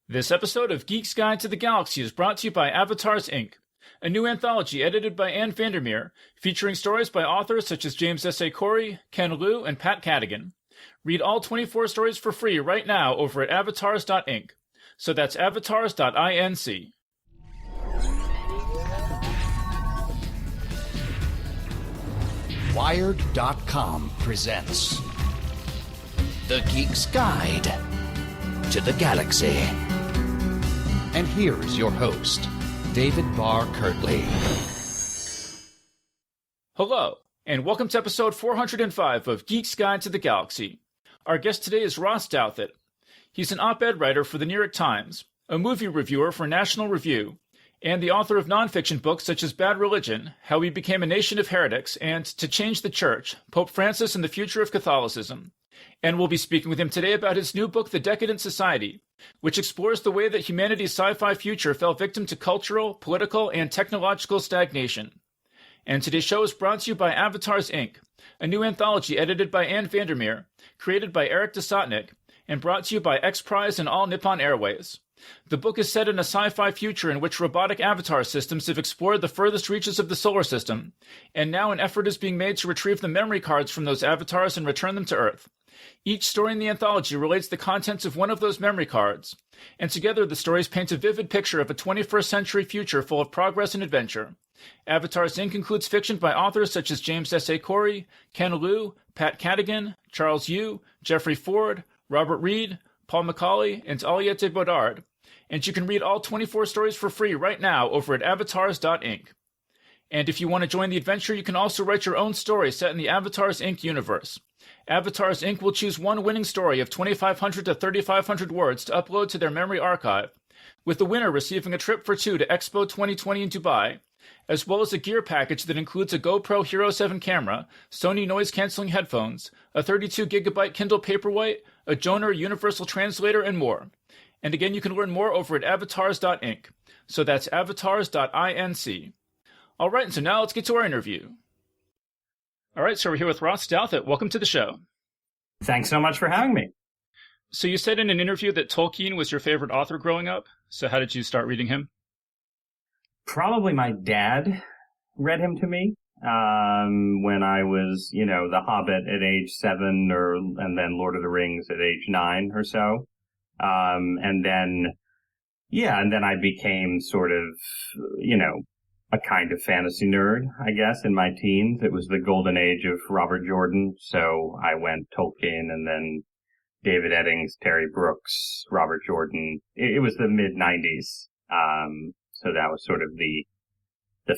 This episode of Geek's Guide to the Galaxy is brought to you by Avatars, Inc., a new anthology edited by Anne Vandermeer, featuring stories by authors such as James S. A. Corey, Ken Liu, and Pat Cadigan. Read all 24 stories for free right now over at avatars.inc. So that's avatars.inc. Wired.com presents The Geek's Guide to the Galaxy. And here's your host, David Barr Kirtley. Hello, and welcome to episode 405 of Geek's Guide to the Galaxy. Our guest today is Ross Douthat. He's an op-ed writer for the New York Times, a movie reviewer for National Review, and the author of nonfiction books such as Bad Religion, How We Became a Nation of Heretics, and To Change the Church, Pope Francis and the Future of Catholicism. And we'll be speaking with him today about his new book, The Decadent Society, which explores the way that humanity's sci-fi future fell victim to cultural, political, and technological stagnation. And today's show is brought to you by Avatars, Inc., a new anthology edited by Anne Vandermeer, created by Eric Desotnik, and brought to you by X Prize and All Nippon Airways. The book is set in a sci-fi future in which robotic avatar systems have explored the furthest reaches of the solar system, and now an effort is being made to retrieve the memory cards from those avatars and return them to Earth. Each story in the anthology relates the contents of one of those memory cards, and together the stories paint a vivid picture of a 21st century future full of progress and adventure. Avatars Inc. includes fiction by authors such as James S. A. Corey, Ken Liu, Pat Cadigan, Charles Yu, Jeffrey Ford, Robert Reed, Paul McCauley, and Aliette Bodard. And you can read all 24 stories for free right now over at avatars.inc. And if you want to join the adventure, you can also write your own story set in the Avatars Inc. universe. Avatars Inc. will choose one winning story of 2,500 to 3,500 words to upload to their memory archive, with the winner receiving a trip for two to Expo 2020 in Dubai, as well as a gear package that includes a GoPro Hero 7 camera, Sony noise-canceling headphones, a 32GB Kindle Paperwhite, a Joner Universal Translator, and more. And again, you can learn more over at avatars.inc. So that's avatars.inc. All right, and so now let's get to our interview. All right, so we're here with Ross Douthat. Welcome to the show. Thanks so much for having me. So you said in an interview that Tolkien was your favorite author growing up. So how did you start reading him? Probably my dad read him to me when I was, The Hobbit at age 7 and then Lord of the Rings at age 9 or so. And then I became sort of, a kind of fantasy nerd, I guess, in my teens. It was the golden age of Robert Jordan. So I went Tolkien and then David Eddings, Terry Brooks, Robert Jordan. It was the mid 90s. So that was sort of the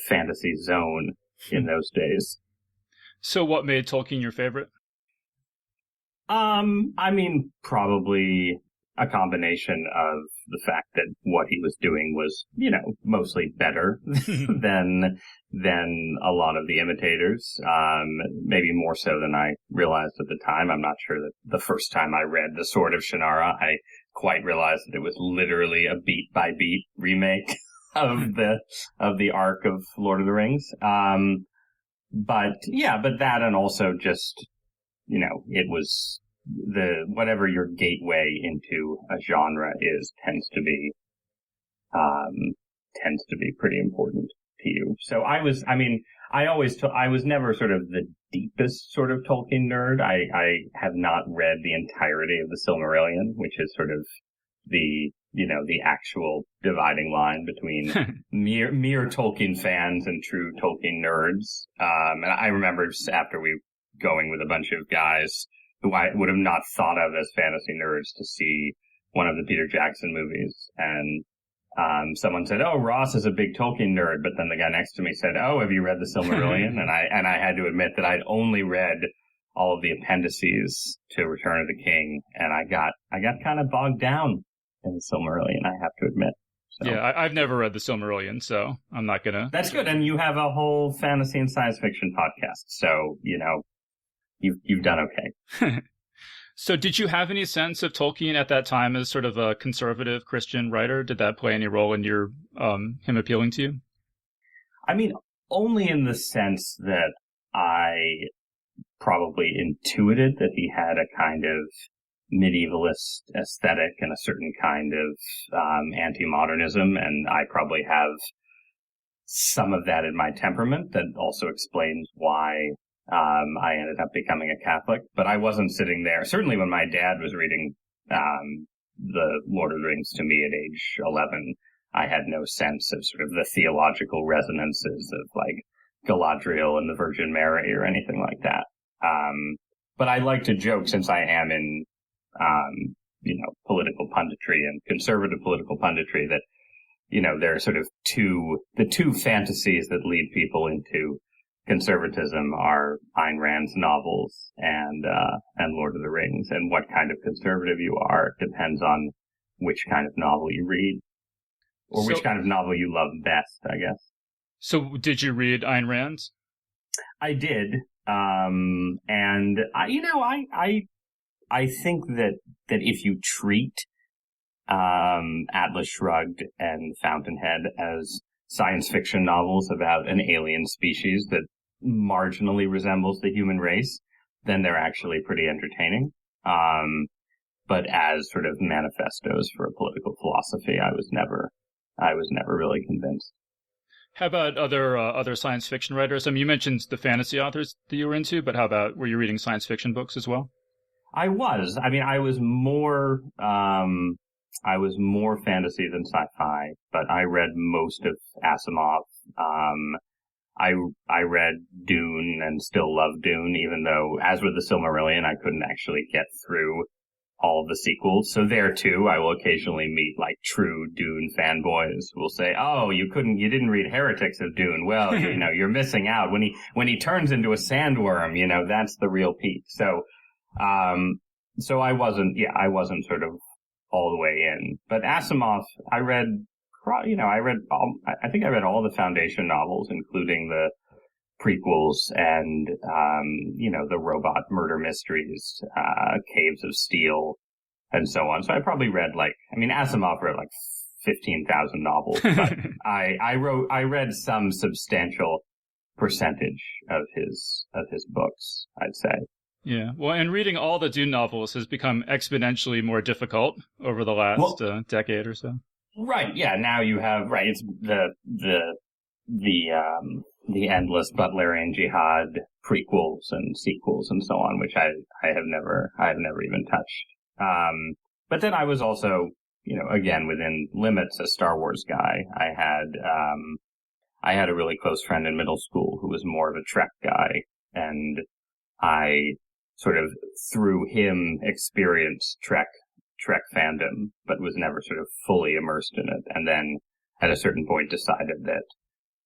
fantasy zone in those days. So what made Tolkien your favorite? Probably a combination of the fact that what he was doing was, mostly better than a lot of the imitators. Maybe more so than I realized at the time. I'm not sure that the first time I read The Sword of Shannara, I quite realized that it was literally a beat by beat remake of the arc of Lord of the Rings. But that, and also just, it was whatever your gateway into a genre tends to be pretty important to you. So I was never sort of the deepest sort of Tolkien nerd. I have not read the entirety of the Silmarillion, which is sort of the actual dividing line between mere Tolkien fans and true Tolkien nerds. And I remember after we going with a bunch of guys who I would have not thought of as fantasy nerds to see one of the Peter Jackson movies. And someone said, "Oh, Ross is a big Tolkien nerd." But then the guy next to me said, "Oh, have you read the Silmarillion?" and I had to admit that I'd only read all of the appendices to Return of the King, and I got kind of bogged down in the Silmarillion, I have to admit. So. Yeah, I've never read the Silmarillion, so I'm not gonna. That's good, and you have a whole fantasy and science fiction podcast, so you've done okay. So did you have any sense of Tolkien at that time as sort of a conservative Christian writer? Did that play any role in your him appealing to you? Only in the sense that I probably intuited that he had a kind of medievalist aesthetic and a certain kind of anti-modernism, and I probably have some of that in my temperament that also explains why I ended up becoming a Catholic. But I wasn't sitting there. Certainly when my dad was reading the Lord of the Rings to me at age 11, I had no sense of sort of the theological resonances of like Galadriel and the Virgin Mary or anything like that. But I like to joke, since I am in, political punditry and conservative political punditry, that, there are sort of the two fantasies that lead people into conservatism are Ayn Rand's novels and Lord of the Rings. And what kind of conservative you are depends on which kind of novel you read, or which kind of novel you love best, I guess. So did you read Ayn Rand? I did. And I think that if you treat Atlas Shrugged and Fountainhead as science fiction novels about an alien species that marginally resembles the human race, then they're actually pretty entertaining. But as sort of manifestos for a political philosophy, I was never really convinced. How about other science fiction writers? I mean, you mentioned the fantasy authors that you were into, but how about, were you reading science fiction books as well? I was. I mean, I was more fantasy than sci-fi, but I read most of Asimov. I read Dune and still love Dune, even though, as with the Silmarillion, I couldn't actually get through all of the sequels. So there too, I will occasionally meet like true Dune fanboys who will say, "Oh, you didn't read Heretics of Dune. Well, you're missing out. When he turns into a sandworm, that's the real peak." So I wasn't sort of all the way in. But Asimov, I think I read all the Foundation novels, including the prequels and, the robot murder mysteries, Caves of Steel, and so on. So I probably read Asimov wrote like 15,000 novels, but I read some substantial percentage of his books, I'd say. Yeah. Well, and reading all the Dune novels has become exponentially more difficult over the last decade or so. Right. Yeah. Now you have, it's the endless Butlerian Jihad prequels and sequels and so on, which I have never even touched. But then I was also, again, within limits, a Star Wars guy. I had a really close friend in middle school who was more of a Trek guy, and I sort of through him experienced Trek fandom, but was never sort of fully immersed in it. And then at a certain point decided that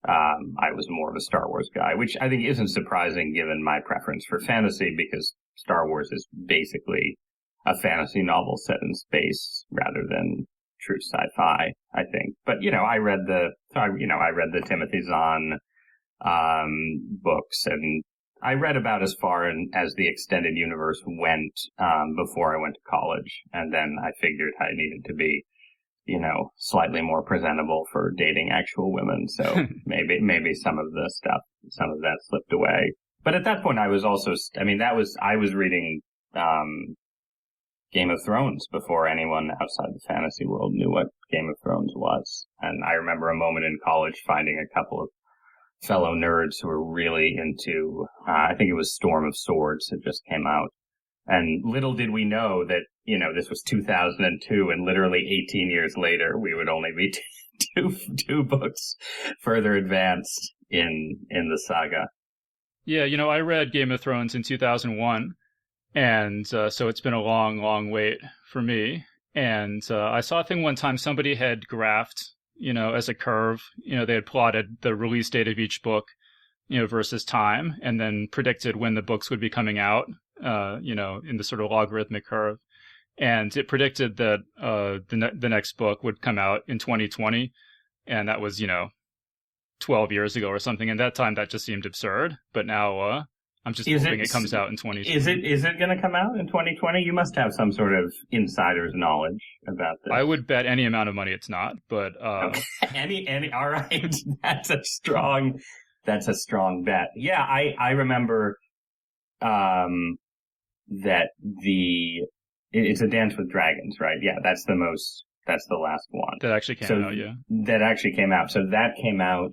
I was more of a Star Wars guy, which I think isn't surprising given my preference for fantasy, because Star Wars is basically a fantasy novel set in space rather than true sci-fi, I think. But, I read the Timothy Zahn books, and I read about as far as the extended universe went before I went to college. And then I figured I needed to be, slightly more presentable for dating actual women. So maybe some of that slipped away. But at that point, I was also, I was reading Game of Thrones before anyone outside the fantasy world knew what Game of Thrones was. And I remember a moment in college finding a couple of fellow nerds who were really into, I think it was Storm of Swords that just came out. And little did we know that, this was 2002, and literally 18 years later, we would only be two books further advanced in the saga. Yeah, I read Game of Thrones in 2001, and so it's been a long, long wait for me. And I saw a thing one time, somebody had graphed, as a curve, they had plotted the release date of each book, versus time, and then predicted when the books would be coming out, in the sort of logarithmic curve. And it predicted that the next book would come out in 2020, and that was, 12 years ago or something. And that time, that just seemed absurd. But now I'm just hoping it comes out in 2020. Is it going to come out in 2020? You must have some sort of insider's knowledge about this. I would bet any amount of money it's not, but okay. any all right. That's a strong bet. Yeah, I remember that it's A Dance with Dragons, right? Yeah, that's the last one. That actually came out, yeah. That actually came out. So that came out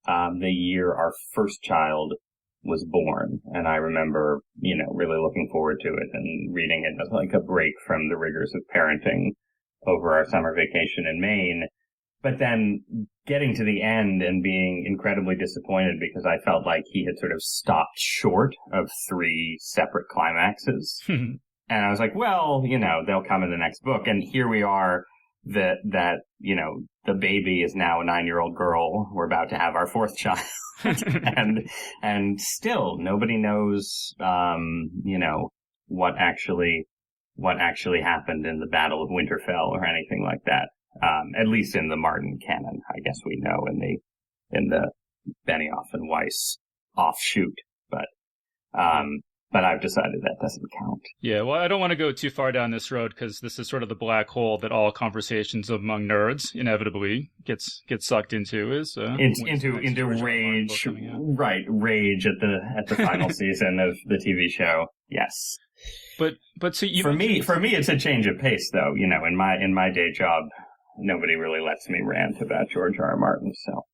the year our first child was born. And I remember, really looking forward to it and reading it as like a break from the rigors of parenting over our summer vacation in Maine. But then getting to the end and being incredibly disappointed because I felt like he had sort of stopped short of 3 separate climaxes. And I was like, well, they'll come in the next book. And here we are, that the baby is now a 9-year-old girl. We're about to have our 4th child. and still nobody knows, what actually happened in the Battle of Winterfell or anything like that. At least in the Martin canon, I guess we know in the Benioff and Weiss offshoot, but I've decided that doesn't count. Yeah, well, I don't want to go too far down this road because this is sort of the black hole that all conversations among nerds inevitably gets sucked into. Into rage, right? Rage at the final season of the TV show. Yes, but so for me, it's a change of pace, though. In my day job, nobody really lets me rant about George R. R. Martin, so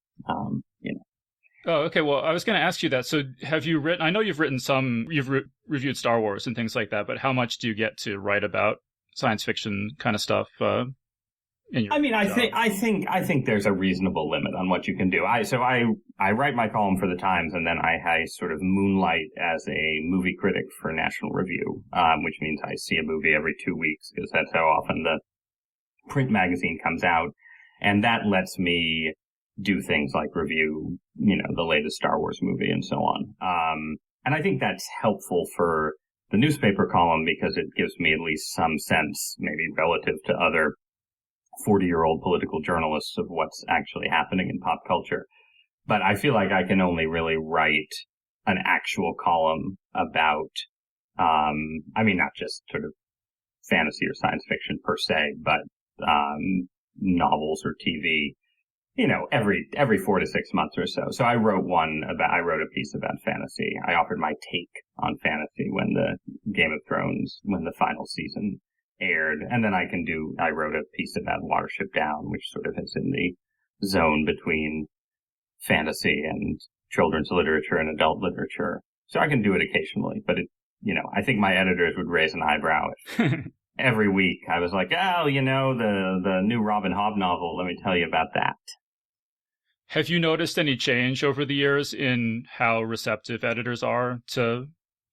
Oh, okay. Well, I was going to ask you that. So have you written, I know you've written reviewed Star Wars and things like that, but how much do you get to write about science fiction kind of stuff in your job? I think there's a reasonable limit on what you can do. I write my column for the Times, and then I sort of moonlight as a movie critic for National Review, which means I see a movie every 2 weeks because that's how often the print magazine comes out. And that lets me do things like review, the latest Star Wars movie and so on. And I think that's helpful for the newspaper column because it gives me at least some sense, maybe relative to other 40-year-old political journalists, of what's actually happening in pop culture. But I feel like I can only really write an actual column about, not just sort of fantasy or science fiction per se, but novels or TV, every 4 to 6 months or so. So I wrote a piece about fantasy. I offered my take on fantasy when the final season aired. And then I wrote a piece about Watership Down, which sort of is in the zone between fantasy and children's literature and adult literature. So I can do it occasionally, but I think my editors would raise an eyebrow if every week I was like, the new Robin Hobb novel, let me tell you about that. Have you noticed any change over the years in how receptive editors are to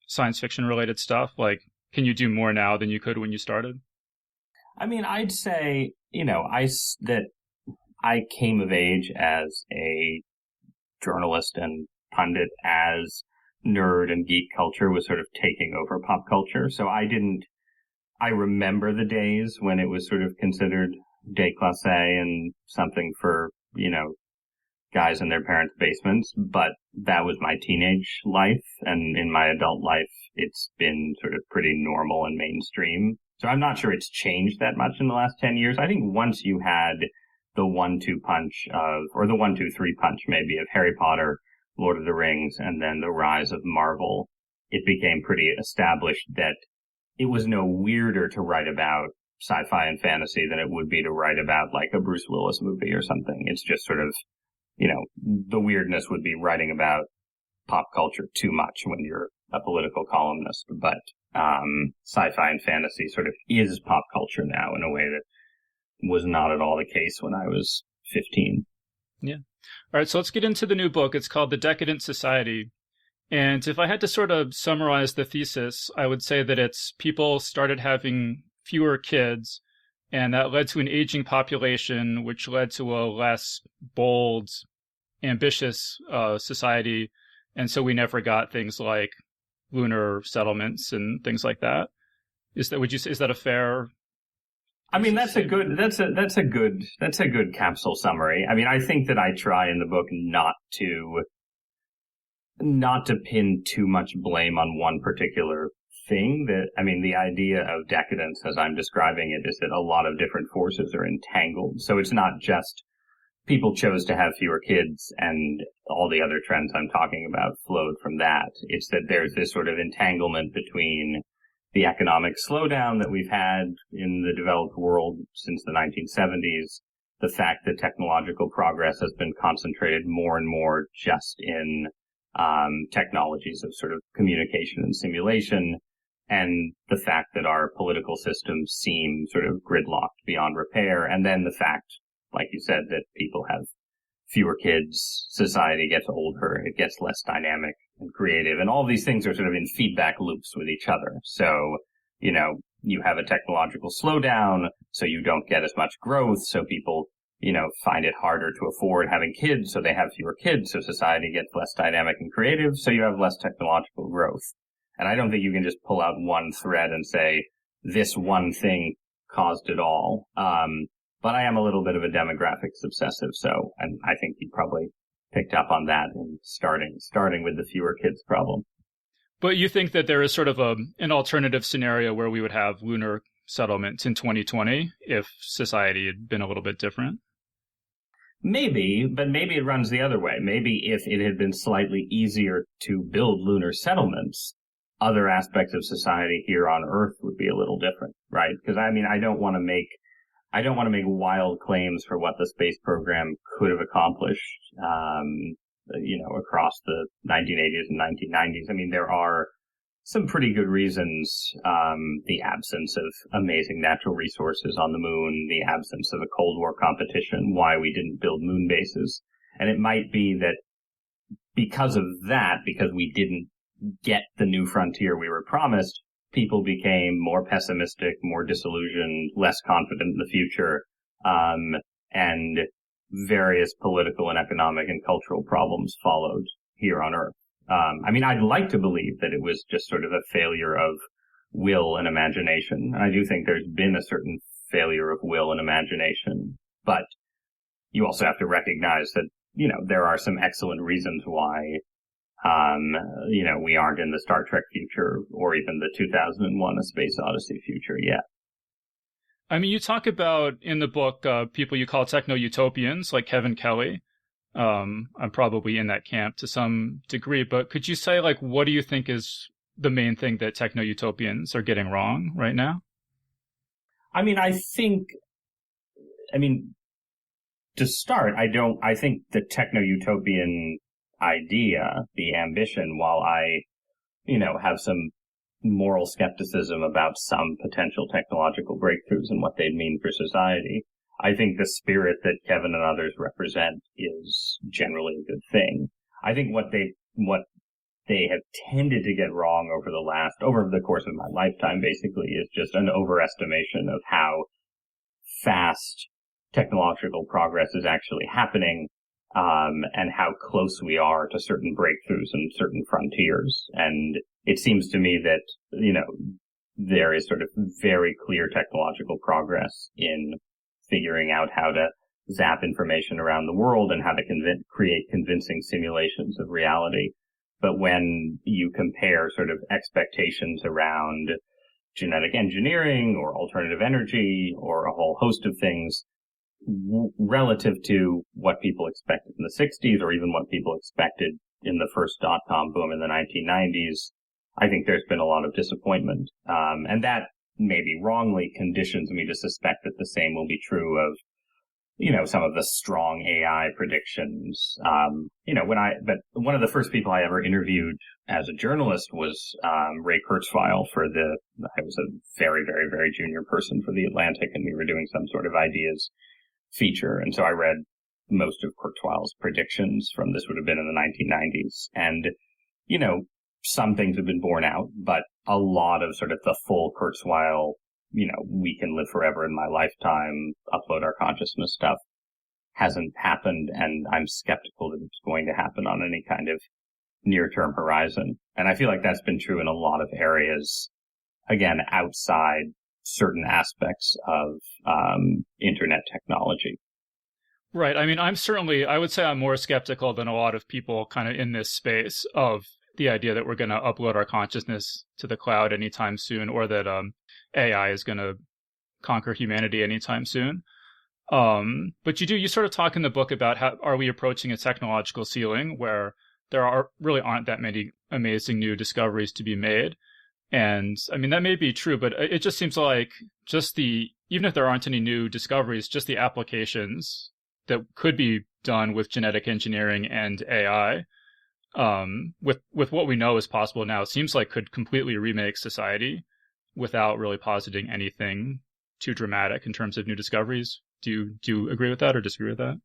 science fiction related stuff? Like, can you do more now than you could when you started? I'd say, that I came of age as a journalist and pundit as nerd and geek culture was sort of taking over pop culture. So I remember the days when it was sort of considered déclassé and something for, guys in their parents' basements, but that was my teenage life, and in my adult life, it's been sort of pretty normal and mainstream. So I'm not sure it's changed that much in the last 10 years. I think once you had the 1-2 punch or the 1-2-3 punch maybe of Harry Potter, Lord of the Rings, and then the rise of Marvel, it became pretty established that it was no weirder to write about sci-fi and fantasy than it would be to write about like a Bruce Willis movie or something. It's just sort of, the weirdness would be writing about pop culture too much when you're a political columnist. But sci-fi and fantasy sort of is pop culture now in a way that was not at all the case when I was 15. Yeah. All right, so let's get into the new book. It's called The Decadent Society. And if I had to sort of summarize the thesis, I would say that it's people started having fewer kids, and that led to an aging population, which led to a less bold, ambitious society. And so we never got things like lunar settlements and things like that. Is that a fair? That's a good capsule summary. I think that I try in the book not to pin too much blame on one particular thing. The idea of decadence, as I'm describing it, is that a lot of different forces are entangled. So it's not just people chose to have fewer kids and all the other trends I'm talking about flowed from that. It's that there's this sort of entanglement between the economic slowdown that we've had in the developed world since the 1970s, the fact that technological progress has been concentrated more and more just in technologies of sort of communication and simulation, and the fact that our political systems seem sort of gridlocked beyond repair, and then the fact, like you said, that people have fewer kids, society gets older, it gets less dynamic and creative, and all these things are sort of in feedback loops with each other. So, you have a technological slowdown, so you don't get as much growth, so people, find it harder to afford having kids, so they have fewer kids, so society gets less dynamic and creative, so you have less technological growth. And I don't think you can just pull out one thread and say, this one thing caused it all. But I am a little bit of a demographics obsessive, and I think you probably picked up on that in starting with the fewer kids problem. But you think that there is sort of an alternative scenario where we would have lunar settlements in 2020 if society had been a little bit different? Maybe, but maybe it runs the other way. Maybe if it had been slightly easier to build lunar settlements, other aspects of society here on Earth would be a little different, right? Because I don't want to make wild claims for what the space program could have accomplished, across the 1980s and 1990s. There are some pretty good reasons, the absence of amazing natural resources on the moon, the absence of a Cold War competition, why we didn't build moon bases. And it might be that because of that, because we didn't get the new frontier we were promised, people became more pessimistic, more disillusioned, less confident in the future, and various political and economic and cultural problems followed here on Earth. I'd like to believe that it was just sort of a failure of will and imagination. I do think there's been a certain failure of will and imagination, but you also have to recognize that, there are some excellent reasons why we aren't in the Star Trek future or even the 2001 A Space Odyssey future yet. You talk about in the book people you call techno utopians, like Kevin Kelly. I'm probably in that camp to some degree, but could you say, what do you think is the main thing that techno utopians are getting wrong right now? To start, I think the techno utopian idea, the ambition, while I, have some moral skepticism about some potential technological breakthroughs and what they'd mean for society, I think the spirit that Kevin and others represent is generally a good thing. I think what they have tended to get wrong over the course of my lifetime, basically, is just an overestimation of how fast technological progress is actually happening, and how close we are to certain breakthroughs and certain frontiers. And it seems to me that, there is sort of very clear technological progress in figuring out how to zap information around the world and how to create convincing simulations of reality. But when you compare sort of expectations around genetic engineering or alternative energy or a whole host of things relative to what people expected in the 60s or even what people expected in the first dot-com boom in the 1990s, I think there's been a lot of disappointment. And that maybe wrongly conditions me to suspect that the same will be true of, some of the strong AI predictions. But one of the first people I ever interviewed as a journalist was, Ray Kurzweil I was a very, very, very junior person for The Atlantic, and we were doing some sort of ideas feature. And so I read most of Kurzweil's predictions from this would have been in the 1990s. And, some things have been borne out, but a lot of sort of the full Kurzweil, we can live forever in my lifetime, upload our consciousness stuff hasn't happened. And I'm skeptical that it's going to happen on any kind of near-term horizon. And I feel like that's been true in a lot of areas, again, outside certain aspects of internet technology. Right. I would say I'm more skeptical than a lot of people kind of in this space of the idea that we're going to upload our consciousness to the cloud anytime soon, or that AI is going to conquer humanity anytime soon. But you sort of talk in the book about how are we approaching a technological ceiling where there really aren't that many amazing new discoveries to be made. And I mean, that may be true, but it just seems like even if there aren't any new discoveries, just the applications that could be done with genetic engineering and AI, with what we know is possible now, it seems like could completely remake society without really positing anything too dramatic in terms of new discoveries. Do you agree with that or disagree with that?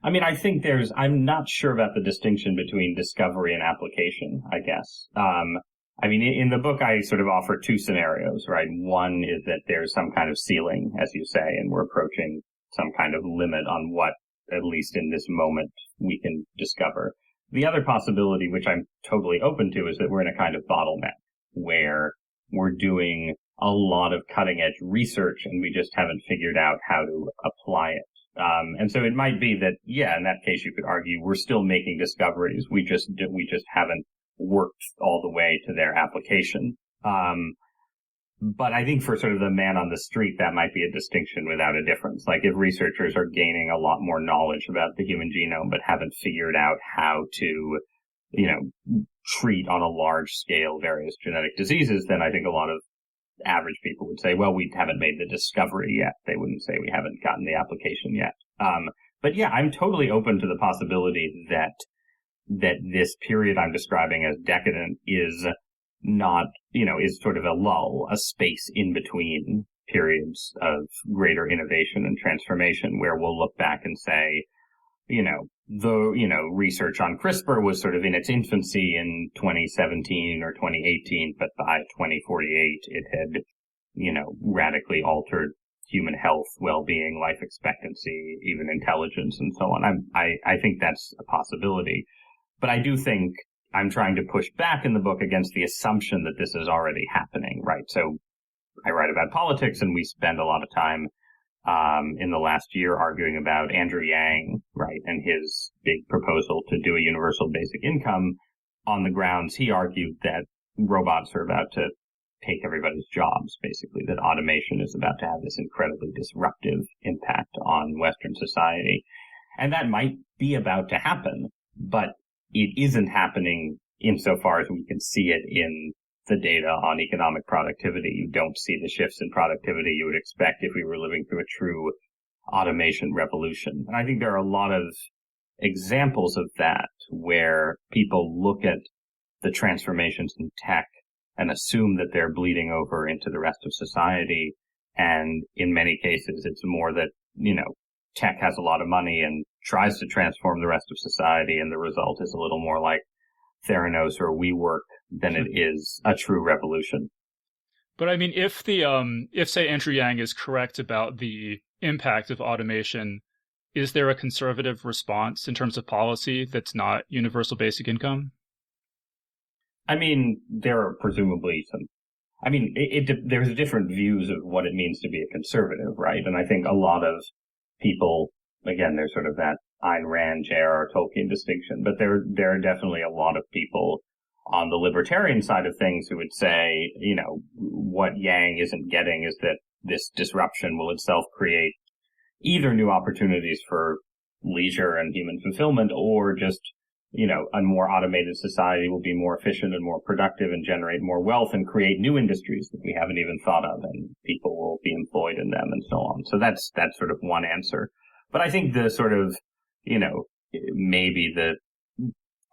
I mean, I think I'm not sure about the distinction between discovery and application, I guess. I mean, in the book, I sort of offer two scenarios, right? One is that there's some kind of ceiling, as you say, and we're approaching some kind of limit on what, at least in this moment, we can discover. The other possibility, which I'm totally open to, is that we're in a kind of bottleneck where we're doing a lot of cutting edge research and we just haven't figured out how to apply it. And so it might be that, yeah, in that case, you could argue we're still making discoveries. We just haven't worked all the way to their application. But I think for sort of the man on the street, that might be a distinction without a difference. Like if researchers are gaining a lot more knowledge about the human genome, but haven't figured out how to, treat on a large scale various genetic diseases, then I think a lot of average people would say, well, we haven't made the discovery yet. They wouldn't say we haven't gotten the application yet. But yeah, I'm totally open to the possibility that this period I'm describing as decadent is not, is sort of a lull, a space in between periods of greater innovation and transformation where we'll look back and say, research on CRISPR was sort of in its infancy in 2017 or 2018, but by 2048 it had, radically altered human health, well-being, life expectancy, even intelligence, and so on. I think that's a possibility. But I do think I'm trying to push back in the book against the assumption that this is already happening, right? So I write about politics, and we spend a lot of time in the last year arguing about Andrew Yang, right, and his big proposal to do a universal basic income on the grounds he argued that robots are about to take everybody's jobs, basically, that automation is about to have this incredibly disruptive impact on Western society. And that might be about to happen, but it isn't happening insofar as we can see it in the data on economic productivity. You don't see the shifts in productivity you would expect if we were living through a true automation revolution. And I think there are a lot of examples of that where people look at the transformations in tech and assume that they're bleeding over into the rest of society. And in many cases, it's more that, tech has a lot of money and tries to transform the rest of society, and the result is a little more like Theranos or WeWork than it is a true revolution. But I mean, if say Andrew Yang is correct about the impact of automation, is there a conservative response in terms of policy that's not universal basic income? I mean, there are presumably some. I mean, there's different views of what it means to be a conservative, right? And I think a lot of people, again, there's sort of that Ayn Rand, J.R.R. Tolkien distinction, but there are definitely a lot of people on the libertarian side of things who would say, what Yang isn't getting is that this disruption will itself create either new opportunities for leisure and human fulfillment, or just, a more automated society will be more efficient and more productive and generate more wealth and create new industries that we haven't even thought of, and people will be employed in them and so on. So that's sort of one answer. But I think the sort of, maybe the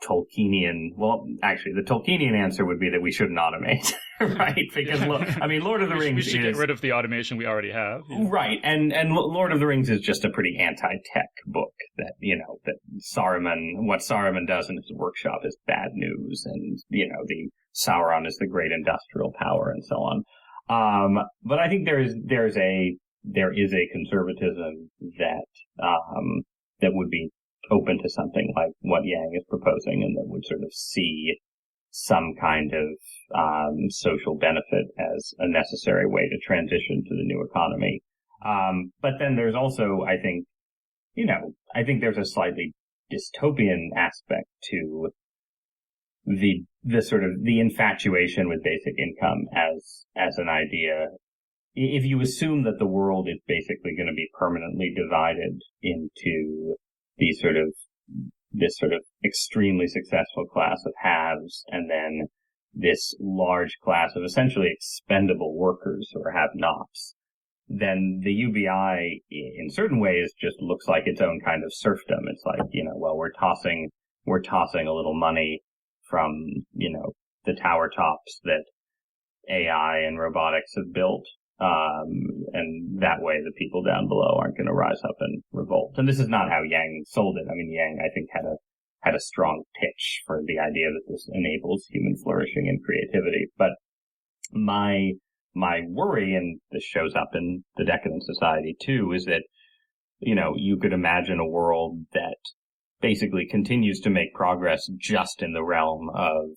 Tolkienian, the Tolkienian answer would be that we shouldn't automate, right? Because, Lord of the Rings we should get rid of the automation we already have. Yeah. Right. And Lord of the Rings is just a pretty anti-tech book that, that what Saruman does in his workshop is bad news, and, the Sauron is the great industrial power and so on. But I think there is a conservatism that would be open to something like what Yang is proposing, and that would sort of see some kind of social benefit as a necessary way to transition to the new economy. But then there's also, I think there's a slightly dystopian aspect to the sort of the infatuation with basic income as an idea. If you assume that the world is basically going to be permanently divided into this sort of extremely successful class of haves, and then this large class of essentially expendable workers who are have-nots, then the UBI in certain ways just looks like its own kind of serfdom. It's like, well, we're tossing a little money from, the tower tops that AI and robotics have built. And that way the people down below aren't going to rise up and revolt. And this is not how Yang sold it. I mean, Yang, I think, had a strong pitch for the idea that this enables human flourishing and creativity. But my worry, and this shows up in the Decadent Society too, is that, you could imagine a world that basically continues to make progress just in the realm of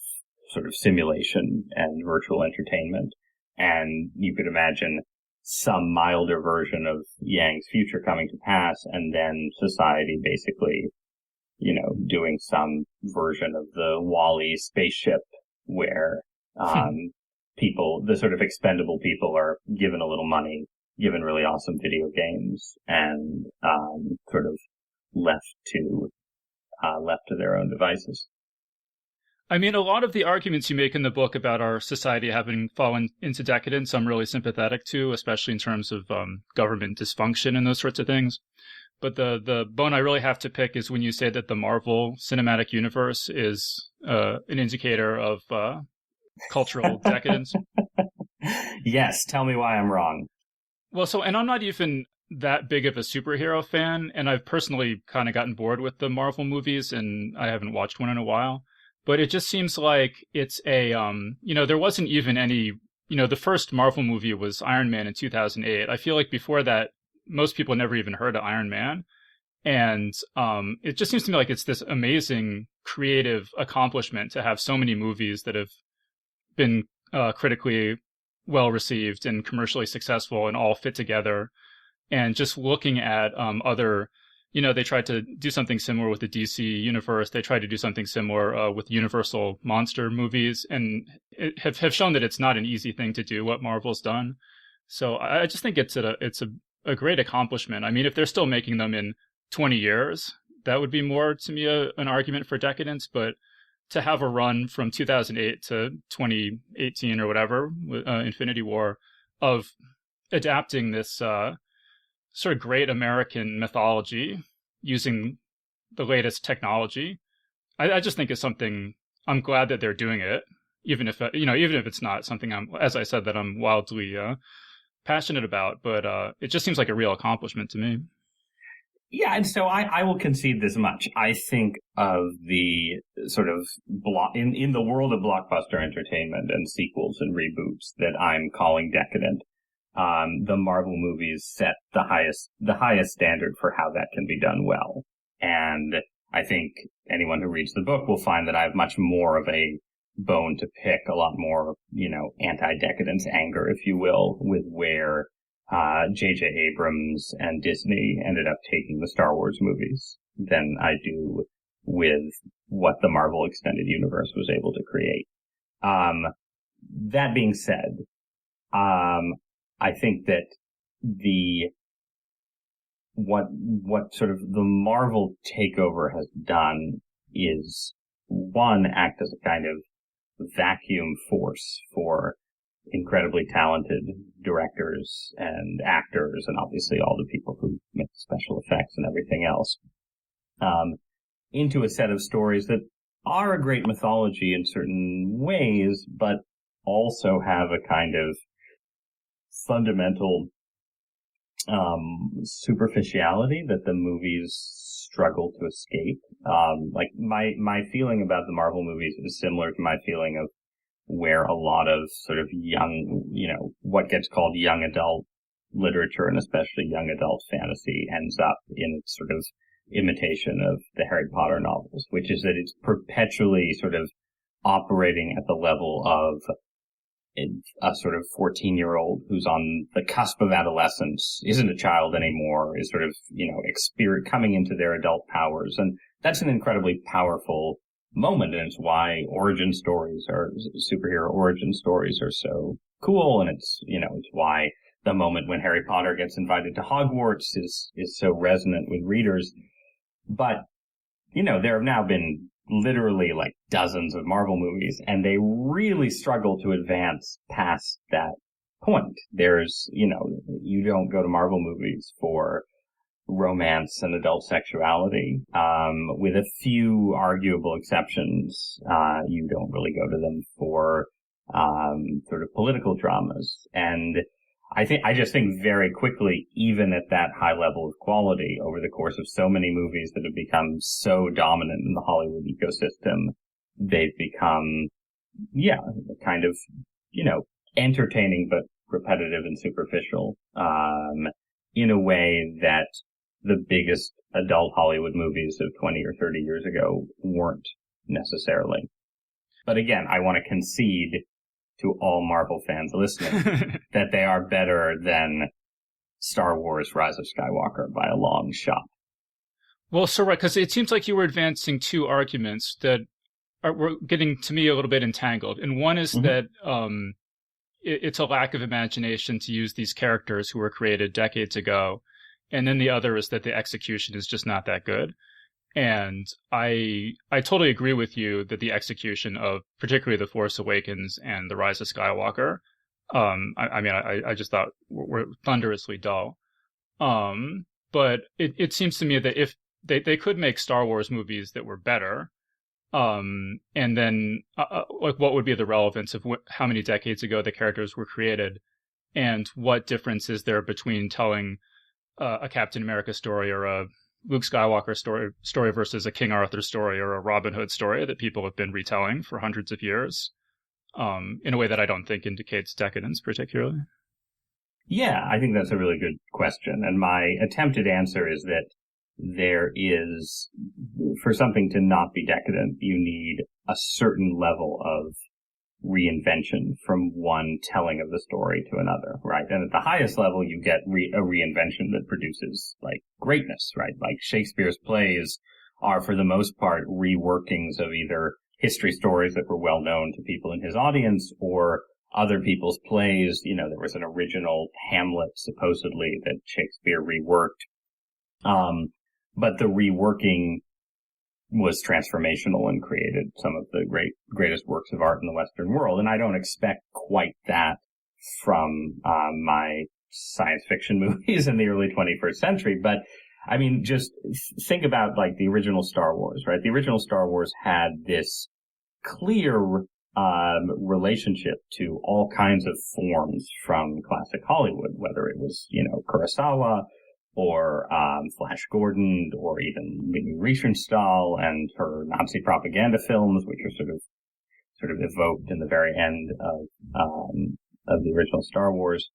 sort of simulation and virtual entertainment. And you could imagine some milder version of Yang's future coming to pass, and then society basically, doing some version of the WALL-E spaceship where people, the sort of expendable people, are given a little money, given really awesome video games, and sort of left to their own devices. I mean, a lot of the arguments you make in the book about our society having fallen into decadence, I'm really sympathetic to, especially in terms of government dysfunction and those sorts of things. But the bone I really have to pick is when you say that the Marvel Cinematic Universe is an indicator of cultural decadence. Yes, tell me why I'm wrong. Well, and I'm not even that big of a superhero fan, and I've personally kind of gotten bored with the Marvel movies, and I haven't watched one in a while. But it just seems like it's a, there wasn't even any, the first Marvel movie was Iron Man in 2008. I feel like before that, most people never even heard of Iron Man. And it just seems to me like it's this amazing creative accomplishment to have so many movies that have been critically well received and commercially successful and all fit together. And just looking at other, they tried to do something similar with the DC universe. They tried to do something similar with Universal monster movies, and have shown that it's not an easy thing to do what Marvel's done. So I just think it's a great accomplishment. I mean, if they're still making them in 20 years, that would be more to me an argument for decadence. But to have a run from 2008 to 2018 or whatever, Infinity War, of adapting this sort of great American mythology using the latest technology, I just think is something. I'm glad that they're doing it, even if it's not something as I said, that I'm wildly passionate about. But it just seems like a real accomplishment to me. Yeah, and so I will concede this much. I think of the sort of in the world of blockbuster entertainment and sequels and reboots that I'm calling decadent. The Marvel movies set the highest standard for how that can be done well. And I think anyone who reads the book will find that I have much more of a bone to pick, a lot more, anti-decadence anger, if you will, with where J.J. Abrams and Disney ended up taking the Star Wars movies than I do with what the Marvel Extended Universe was able to create. That being said, I think that what sort of the Marvel takeover has done is, one, act as a kind of vacuum force for incredibly talented directors and actors, and obviously all the people who make special effects and everything else, into a set of stories that are a great mythology in certain ways, but also have a kind of fundamental superficiality that the movies struggle to escape. Like my feeling about the Marvel movies is similar to my feeling of where a lot of sort of young, what gets called young adult literature, and especially young adult fantasy, ends up in its sort of imitation of the Harry Potter novels, which is that it's perpetually sort of operating at the level of a sort of 14-year-old who's on the cusp of adolescence, isn't a child anymore, is sort of, coming into their adult powers. And that's an incredibly powerful moment, and it's why superhero origin stories are so cool. And it's why the moment when Harry Potter gets invited to Hogwarts is so resonant with readers. But, there have now been literally like dozens of Marvel movies, and they really struggle to advance past that point. There's, you don't go to Marvel movies for romance and adult sexuality. With a few arguable exceptions, you don't really go to them for sort of political dramas. And I just think very quickly, even at that high level of quality, over the course of so many movies that have become so dominant in the Hollywood ecosystem, they've become, kind of, entertaining but repetitive and superficial, in a way that the biggest adult Hollywood movies of 20 or 30 years ago weren't necessarily. But again, I want to concede to all Marvel fans listening that they are better than Star Wars Rise of Skywalker by a long shot. Well, so right, because it seems like you were advancing two arguments that were getting, to me, a little bit entangled. And one is that it's a lack of imagination to use these characters who were created decades ago. And then the other is that the execution is just not that good. And I totally agree with you that the execution of particularly The Force Awakens and The Rise of Skywalker, I just thought were thunderously dull. But it seems to me that if they could make Star Wars movies that were better, and then like what would be the relevance of how many decades ago the characters were created, and what difference is there between telling a Captain America story or a Luke Skywalker story versus a King Arthur story or a Robin Hood story that people have been retelling for hundreds of years, in a way that I don't think indicates decadence particularly? Yeah, I think that's a really good question. And my attempted answer is that there is, for something to not be decadent, you need a certain level of reinvention from one telling of the story to another, right? And at the highest level, you get a reinvention that produces like greatness, right? Like Shakespeare's plays are, for the most part, reworkings of either history stories that were well known to people in his audience or other people's plays. There was an original Hamlet, supposedly, that Shakespeare reworked. But the reworking was transformational and created some of the greatest works of art in the Western world. And I don't expect quite that from my science fiction movies in the early 21st century. But I mean, just think about like the original Star Wars, right? The original Star Wars had this clear relationship to all kinds of forms from classic Hollywood, whether it was, Kurosawa or Flash Gordon, or even Leni Riefenstahl and her Nazi propaganda films, which are sort of evoked in the very end of the original Star Wars.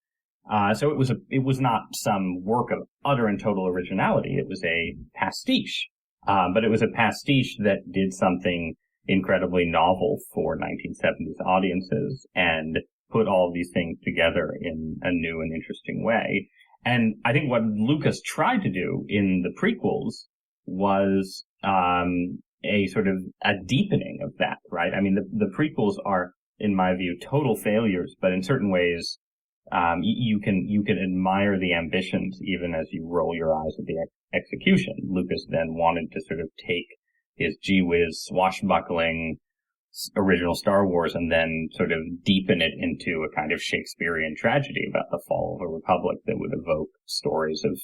So it was not some work of utter and total originality. It was a pastiche, but it was a pastiche that did something incredibly novel for 1970s audiences and put all of these things together in a new and interesting way. And I think what Lucas tried to do in the prequels was a sort of a deepening of that, right? I mean, the prequels are, in my view, total failures, but in certain ways, you can admire the ambitions even as you roll your eyes at the execution. Lucas then wanted to sort of take his gee whiz swashbuckling original Star Wars and then sort of deepen it into a kind of Shakespearean tragedy about the fall of a republic that would evoke stories of,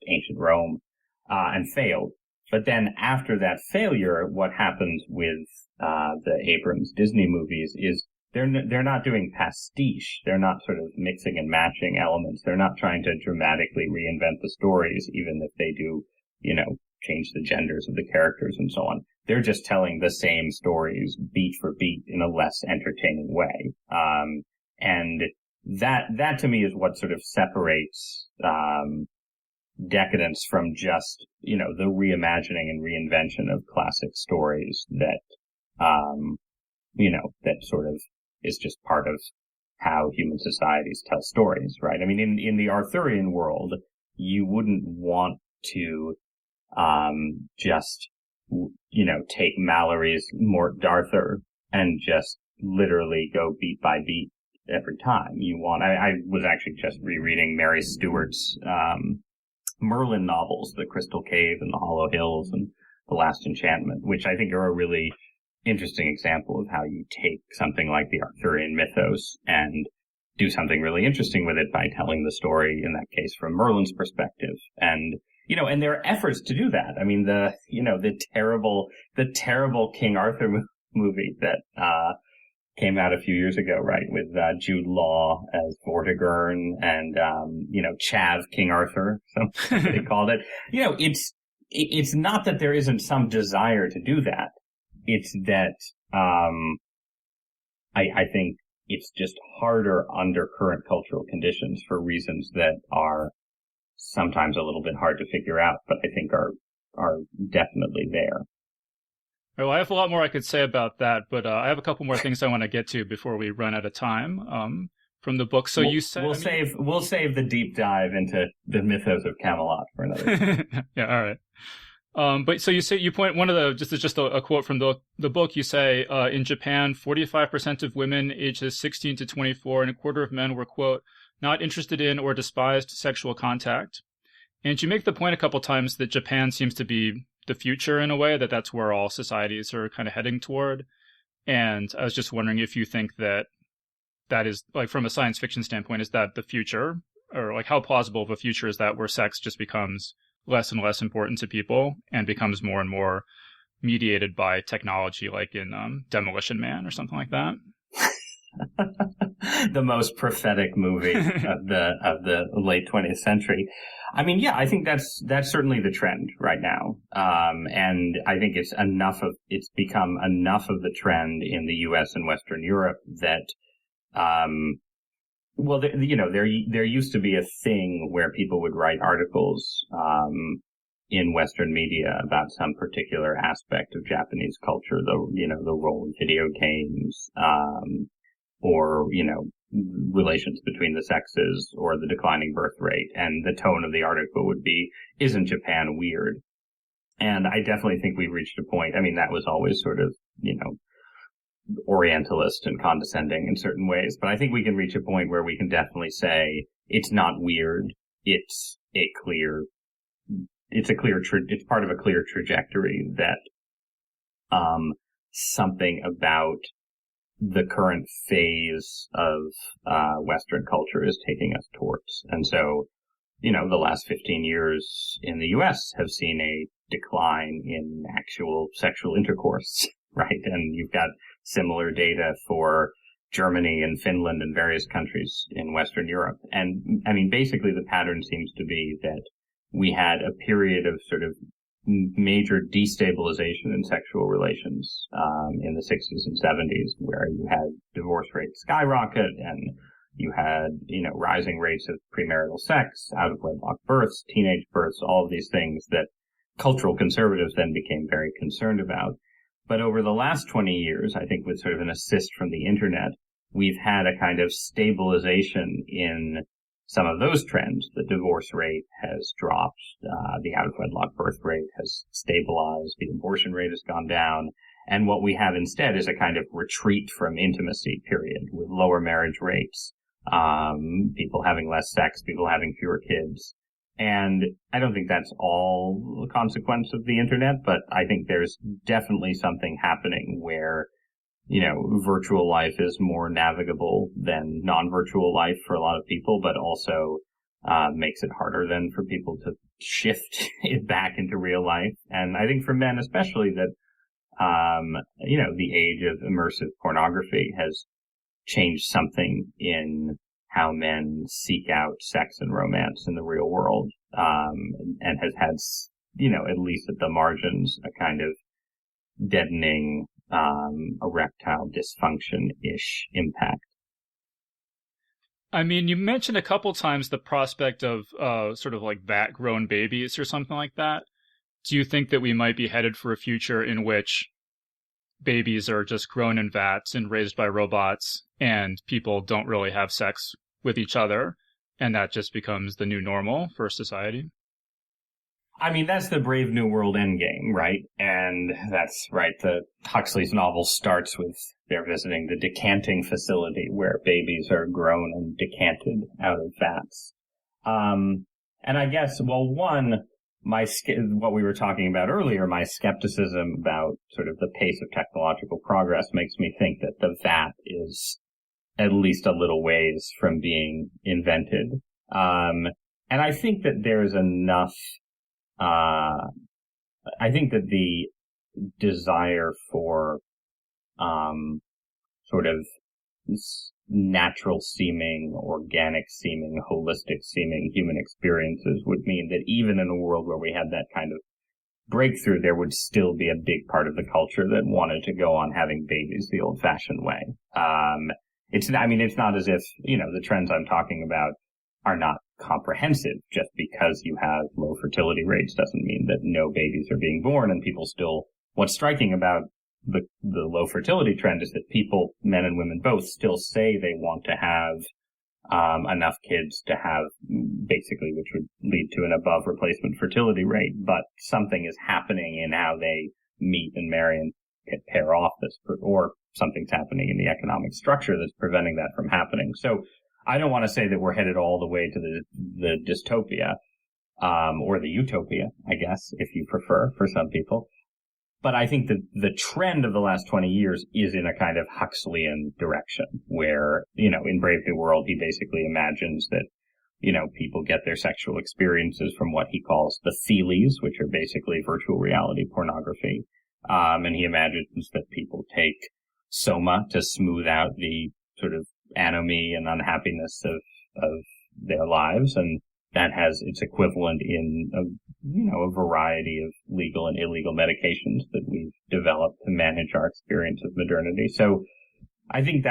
ancient Rome, and failed. But then after that failure, what happens with the Abrams Disney movies is they're not doing pastiche. They're not sort of mixing and matching elements. They're not trying to dramatically reinvent the stories, even if they do, change the genders of the characters and so on. They're just telling the same stories beat for beat in a less entertaining way. And that to me is what sort of separates decadence from just, the reimagining and reinvention of classic stories that, that sort of is just part of how human societies tell stories, right? I mean, in the Arthurian world, you wouldn't want to just, take Mallory's Mort D'Arthur and just literally go beat by beat every time. I was actually just rereading Mary Stewart's Merlin novels, The Crystal Cave and The Hollow Hills and The Last Enchantment, which I think are a really interesting example of how you take something like the Arthurian mythos and do something really interesting with it by telling the story, in that case, from Merlin's perspective. And, and there are efforts to do that. I mean, the terrible King Arthur movie that, came out a few years ago, right, with Jude Law as Vortigern and, Chav King Arthur, so they called it. It's not that there isn't some desire to do that. It's that I think it's just harder under current cultural conditions for reasons that are sometimes a little bit hard to figure out, but I think are definitely there. Well, I have a lot more I could say about that, but I have a couple more things I want to get to before we run out of time from the book. So you said we'll save the deep dive into the mythos of Camelot for another. Yeah, all right. But so you point one of the just a quote from the book. You say in Japan, 45% of women ages 16 to 24 and a quarter of men were, quote, not interested in or despised sexual contact. And you make the point a couple times that Japan seems to be the future in a way, that's where all societies are kind of heading toward. And I was just wondering if you think that is, like, from a science fiction standpoint, is that the future? Or, like, how plausible of a future is that, where sex just becomes less and less important to people and becomes more and more mediated by technology, like in Demolition Man or something like that? The most prophetic movie of the late 20th century. I mean, yeah, I think that's certainly the trend right now. And I think it's become enough of the trend in the US and Western Europe that, there used to be a thing where people would write articles, in Western media about some particular aspect of Japanese culture, the role of video games, or, relations between the sexes or the declining birth rate. And the tone of the article would be, isn't Japan weird? And I definitely think we've reached a point. I mean, that was always sort of, orientalist and condescending in certain ways. But I think we can reach a point where we can definitely say it's not weird. It's part of a clear trajectory that, something about the current phase of Western culture is taking us towards. And so, the last 15 years in the US have seen a decline in actual sexual intercourse, right? And you've got similar data for Germany and Finland and various countries in Western Europe. And I mean, basically the pattern seems to be that we had a period of sort of major destabilization in sexual relations in the 60s and 70s, where you had divorce rates skyrocket and you had, rising rates of premarital sex, out of wedlock births, teenage births, all of these things that cultural conservatives then became very concerned about. But over the last 20 years, I think with sort of an assist from the internet, we've had a kind of stabilization in some of those trends. The divorce rate has dropped. The out-of-wedlock birth rate has stabilized. The abortion rate has gone down. And what we have instead is a kind of retreat from intimacy period with lower marriage rates, people having less sex, people having fewer kids. And I don't think that's all a consequence of the internet, but I think there's definitely something happening where virtual life is more navigable than non-virtual life for a lot of people, but also makes it harder then for people to shift it back into real life. And I think for men especially that, the age of immersive pornography has changed something in how men seek out sex and romance in the real world, and has had, at least at the margins, a kind of deadening erectile dysfunction-ish impact. I mean, you mentioned a couple times the prospect of sort of like vat-grown babies or something like that. Do you think that we might be headed for a future in which babies are just grown in vats and raised by robots, and people don't really have sex with each other, and that just becomes the new normal for society? I mean, that's the Brave New World endgame, right? And that's right. Huxley's novel starts with they're visiting the decanting facility where babies are grown and decanted out of vats. And I guess, well, one, what we were talking about earlier, my skepticism about sort of the pace of technological progress makes me think that the vat is at least a little ways from being invented. And I think that there's enough, I think that the desire for, sort of natural seeming, organic seeming, holistic seeming human experiences would mean that even in a world where we had that kind of breakthrough, there would still be a big part of the culture that wanted to go on having babies the old fashioned way. It's not as if, the trends I'm talking about are not comprehensive. Just because you have low fertility rates doesn't mean that no babies are being born, and people still, what's striking about the low fertility trend is that people, men and women both, still say they want to have enough kids to have, basically, which would lead to an above replacement fertility rate, but something is happening in how they meet and marry and pair off or something's happening in the economic structure that's preventing that from happening. So I don't want to say that we're headed all the way to the dystopia, or the utopia, I guess, if you prefer, for some people. But I think that the trend of the last 20 years is in a kind of Huxleyan direction where, in Brave New World, he basically imagines that, people get their sexual experiences from what he calls the feelies, which are basically virtual reality pornography. And he imagines that people take soma to smooth out the sort of anomie and unhappiness of their lives. And that has its equivalent in a variety of legal and illegal medications that we've developed to manage our experience of modernity. So I think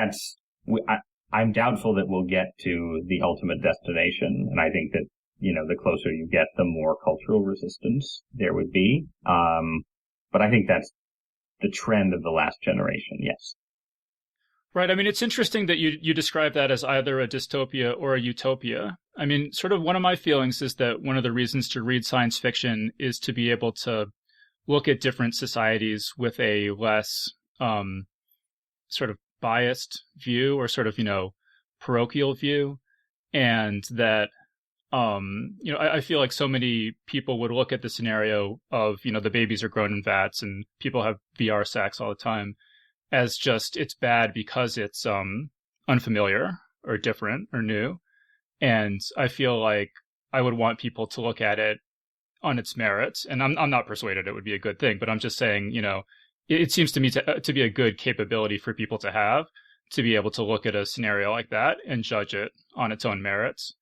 I'm doubtful that we'll get to the ultimate destination. And I think that, the closer you get, the more cultural resistance there would be. But I think that's the trend of the last generation. Yes. Right. I mean, it's interesting that you describe that as either a dystopia or a utopia. I mean, sort of one of my feelings is that one of the reasons to read science fiction is to be able to look at different societies with a less sort of biased view or sort of, parochial view. And that, I feel like so many people would look at the scenario of, the babies are grown in vats and people have VR sex all the time as just it's bad because it's unfamiliar or different or new. And I feel like I would want people to look at it on its merits. And I'm not persuaded it would be a good thing, but I'm just saying, it seems to me to be a good capability for people to have, to be able to look at a scenario like that and judge it on its own merits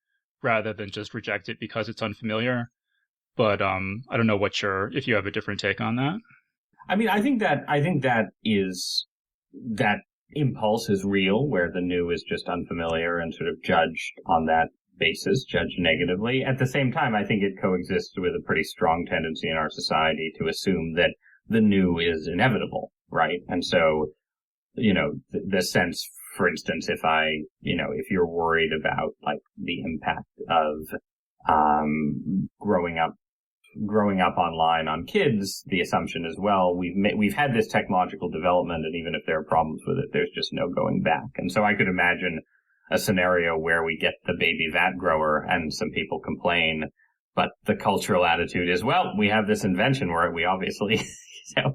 rather than just reject it because it's unfamiliar. But I don't know if you have a different take on that. I mean, I think that impulse is real, where the new is just unfamiliar and sort of judged on that basis, judged negatively. At the same time, I think it coexists with a pretty strong tendency in our society to assume that the new is inevitable, right? And so, the sense, for instance, if you're worried about like the impact of growing up online on kids, the assumption is, well, we've had this technological development, and even if there are problems with it, there's just no going back. And so I could imagine a scenario where we get the baby vat grower and some people complain, but the cultural attitude is, well, we have this invention where we obviously,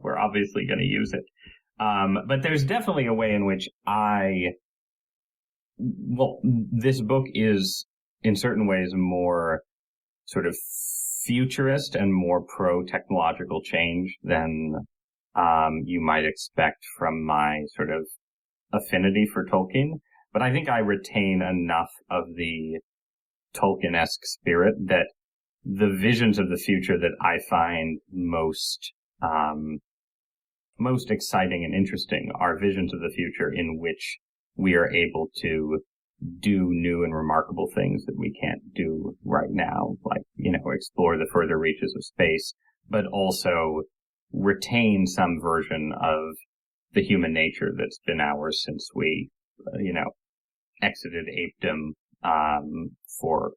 we're obviously going to use it. But there's definitely a way in which this book is in certain ways more sort of futurist and more pro-technological change than you might expect from my sort of affinity for Tolkien. But I think I retain enough of the Tolkien-esque spirit that the visions of the future that I find most exciting and interesting are visions of the future in which we are able to do new and remarkable things that we can't do right now, like, explore the further reaches of space, but also retain some version of the human nature that's been ours since we, exited apedom, for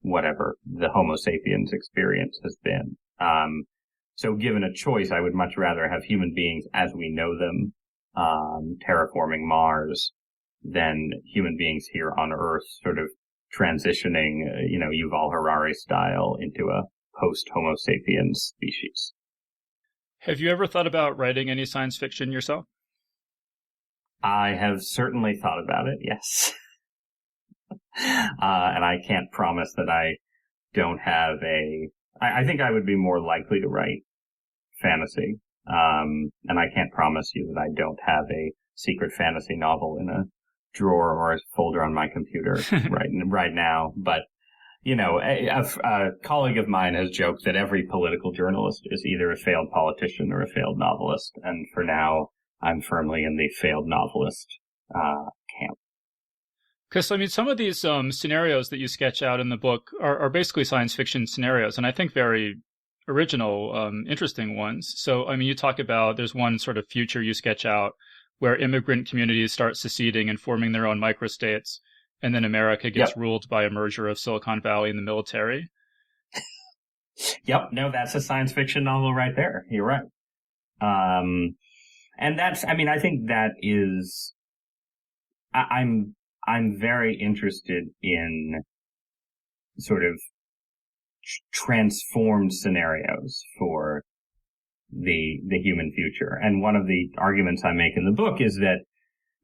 whatever the Homo sapiens experience has been. So given a choice, I would much rather have human beings as we know them, terraforming Mars, than human beings here on Earth sort of transitioning, Yuval Harari style into a post-Homo sapiens species. Have you ever thought about writing any science fiction yourself? I have certainly thought about it, yes. And I can't promise that I don't have I think I would be more likely to write fantasy. And I can't promise you that I don't have a secret fantasy novel in a drawer or a folder on my computer right now. But, a colleague of mine has joked that every political journalist is either a failed politician or a failed novelist. And for now, I'm firmly in the failed novelist camp. Because, some of these scenarios that you sketch out in the book are basically science fiction scenarios, and I think very original, interesting ones. So, you talk about there's one sort of future you sketch out where immigrant communities start seceding and forming their own microstates, and then America gets ruled by a merger of Silicon Valley and the military. Yep, no, that's a science fiction novel right there. You're right. And that's, I think that is, I'm very interested in sort of transformed scenarios for the human future. And one of the arguments I make in the book is that,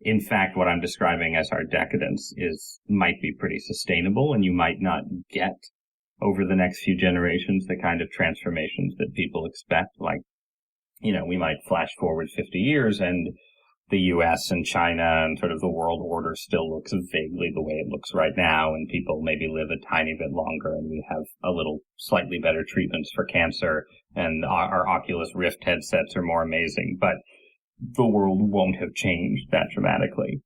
in fact, what I'm describing as our decadence might be pretty sustainable, and you might not get over the next few generations the kind of transformations that people expect. Like, we might flash forward 50 years and the US and China and sort of the world order still looks vaguely the way it looks right now, and people maybe live a tiny bit longer, and we have a little slightly better treatments for cancer, and our Oculus Rift headsets are more amazing, but the world won't have changed that dramatically.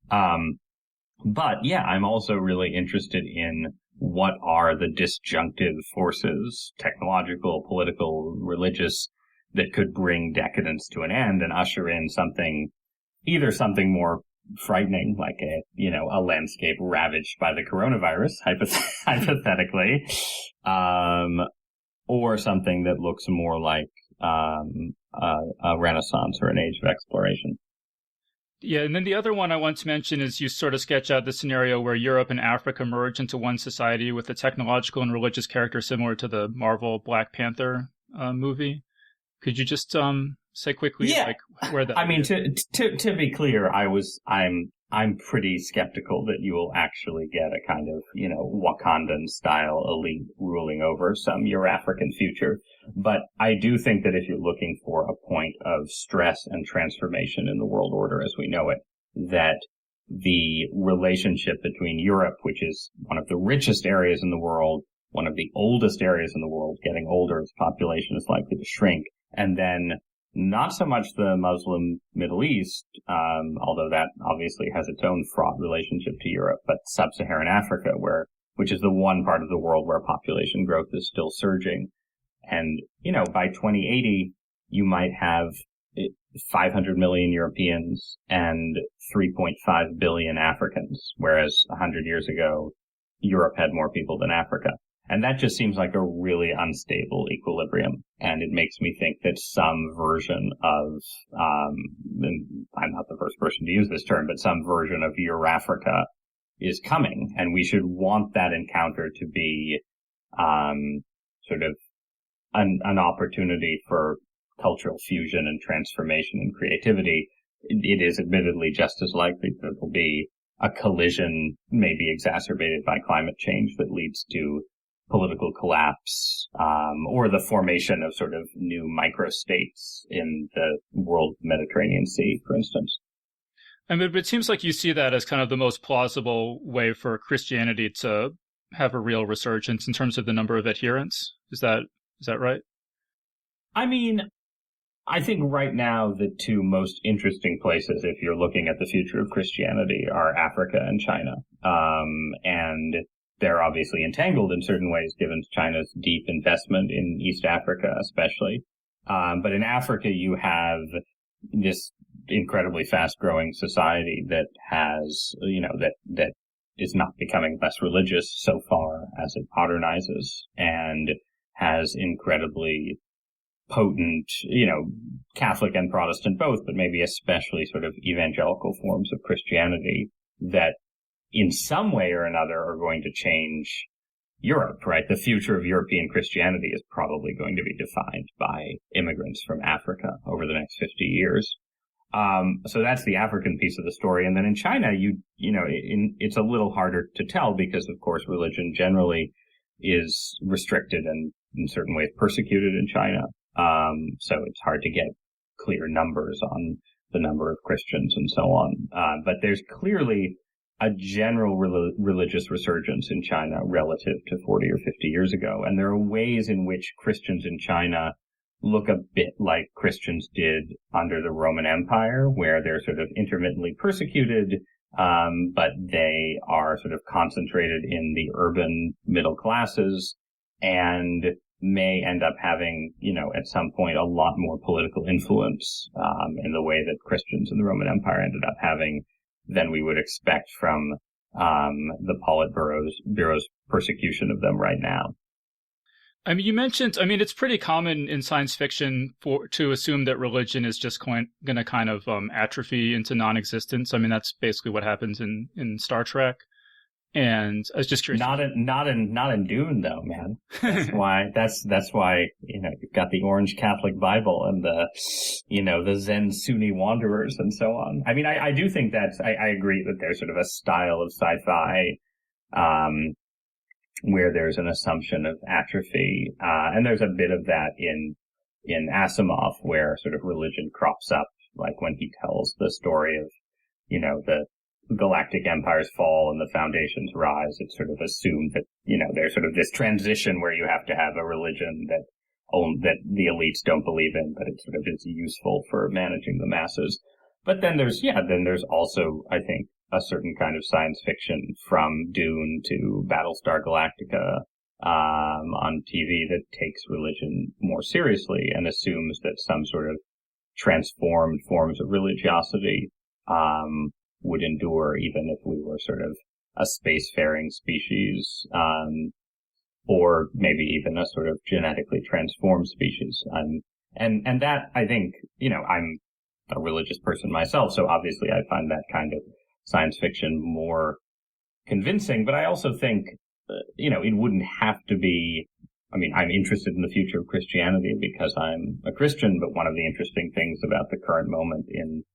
But yeah, I'm also really interested in what are the disjunctive forces, technological, political, religious, that could bring decadence to an end and usher in either something more frightening, like a landscape ravaged by the coronavirus, hypothetically, or something that looks more like a renaissance or an age of exploration. Yeah, and then the other one I want to mention is you sort of sketch out the scenario where Europe and Africa merge into one society with a technological and religious character similar to the Marvel Black Panther movie. Could you just say quickly, where that? To be clear, I'm pretty skeptical that you will actually get a kind of Wakandan style elite ruling over some Euro-African future. But I do think that if you're looking for a point of stress and transformation in the world order as we know it, that the relationship between Europe, which is one of the richest areas in the world, one of the oldest areas in the world, getting older, its population is likely to shrink, and then not so much the Muslim Middle East, although that obviously has its own fraught relationship to Europe, but sub-Saharan Africa, which is the one part of the world where population growth is still surging. And, by 2080, you might have 500 million Europeans and 3.5 billion Africans, whereas 100 years ago, Europe had more people than Africa. And that just seems like a really unstable equilibrium. And it makes me think that some version of, I'm not the first person to use this term, but some version of Eurafrica is coming. And we should want that encounter to be, sort of an opportunity for cultural fusion and transformation and creativity. It is admittedly just as likely that it will be a collision, maybe exacerbated by climate change, that leads to political collapse, or the formation of sort of new microstates in the world Mediterranean Sea, for instance. But it seems like you see that as kind of the most plausible way for Christianity to have a real resurgence in terms of the number of adherents. Is that right? I think right now the two most interesting places, if you're looking at the future of Christianity, are Africa and China. And they're obviously entangled in certain ways, given China's deep investment in East Africa, especially. But in Africa, you have this incredibly fast-growing society that has, that is not becoming less religious so far as it modernizes, and has incredibly potent, Catholic and Protestant both, but maybe especially sort of evangelical forms of Christianity that, in some way or another are going to change Europe, right? The future of European Christianity is probably going to be defined by immigrants from Africa over the next 50 years. So that's the African piece of the story. And then in China, it's a little harder to tell because, of course, religion generally is restricted and in certain ways persecuted in China. So it's hard to get clear numbers on the number of Christians and so on. But there's clearly a general religious resurgence in China relative to 40 or 50 years ago. And there are ways in which Christians in China look a bit like Christians did under the Roman Empire, where they're sort of intermittently persecuted, but they are sort of concentrated in the urban middle classes and may end up having, at some point a lot more political influence in the way that Christians in the Roman Empire ended up having than we would expect from the Politburo's persecution of them right now. I mean, you mentioned, it's pretty common in science fiction to assume that religion is just going to kind of atrophy into non-existence. I mean, that's basically what happens in Star Trek. And I was just curious. Not in Dune, though, man. That's why you've got the Orange Catholic Bible and the Zen Sunni wanderers and so on. I mean, I do think I agree that there's sort of a style of sci-fi, where there's an assumption of atrophy. And there's a bit of that in Asimov, where sort of religion crops up, like when he tells the story of, the galactic empires fall and the foundations rise. It's sort of assumed that, there's sort of this transition where you have to have a religion that the elites don't believe in, but it sort of is useful for managing the masses. But then there's also, I think, a certain kind of science fiction from Dune to Battlestar Galactica on TV that takes religion more seriously and assumes that some sort of transformed forms of religiosity would endure even if we were sort of a spacefaring species, or maybe even a sort of genetically transformed species. And that, I think, I'm a religious person myself, so obviously I find that kind of science fiction more convincing, but I also think, it wouldn't have to be, I'm interested in the future of Christianity because I'm a Christian, but one of the interesting things about the current moment in